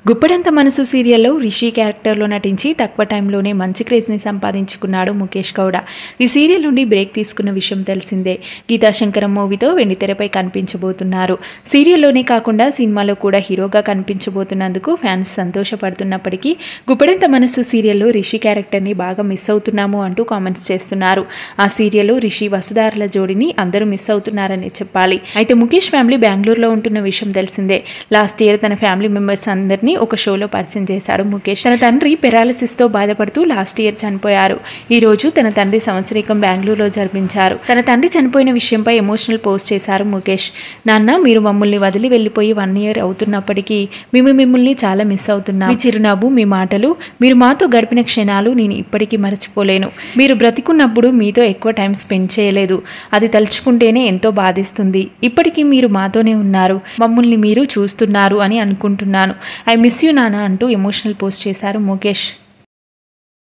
గుప్పడంత మనసు సీరియల్లో రిషి క్యారెక్టర్లో నటించి తక్కువ టైంలోనే మంచి క్రేజ్ని సంపాదించుకున్నాడు ముఖేష్ గౌడ. ఈ సీరియల్ నుండి బ్రేక్ తీసుకున్న విషయం తెలిసిందే. గీతాశంకరం మూవీతో వెండితెరపై కనిపించబోతున్నారు. సీరియల్లోనే కాకుండా సినిమాలో కూడా హీరోగా కనిపించబోతున్నందుకు ఫ్యాన్స్ సంతోషపడుతున్నప్పటికీ గుప్పడంత మనసు సీరియల్లో రిషి క్యారెక్టర్ని బాగా మిస్ అవుతున్నాము అంటూ కామెంట్స్ చేస్తున్నారు. ఆ సీరియల్లో రిషి వసుధారల జోడిని అందరూ మిస్ అవుతున్నారని చెప్పాలి. అయితే ముఖేష్ ఫ్యామిలీ బెంగళూరులో ఉంటున్న విషయం తెలిసిందే. లాస్ట్ ఇయర్ తన ఫ్యామిలీ మెంబర్స్ అందరినీ ఒక షోలో పరిచయం చేశాడు ముఖేష్. తన తండ్రి పెరాలసిస్తో బాధపడుతూ లాస్ట్ ఇయర్ చనిపోయారు. ఈ రోజు తన తండ్రి సంవత్సరీకం బెంగళూరులో జరిపించారు. తన తండ్రి చనిపోయిన విషయంపై ఎమోషనల్ పోస్ట్ చేశారు ముఖేష్. నాన్న, మీరు మమ్మల్ని వదిలి వెళ్ళిపోయి 1 year అవుతున్నప్పటికీ మేము మిమ్మల్ని చాలా మిస్ అవుతున్నాం. మీ చిరునవ్వు, మీ మాటలు, మీరు మాతో గడిపిన క్షణాలు నేను ఇప్పటికీ మరచిపోలేను. మీరు బ్రతికున్నప్పుడు మీతో ఎక్కువ టైం స్పెండ్ చేయలేదు. అది తలుచుకుంటేనే ఎంతో బాధిస్తుంది. ఇప్పటికీ మీరు మాతోనే ఉన్నారు, మమ్మల్ని మీరు చూస్తున్నారు అని అనుకుంటున్నాను. ఐ మిస్ యూ నాన్న అంటూ ఎమోషనల్ పోస్ట్ చేశారు ముఖేష్.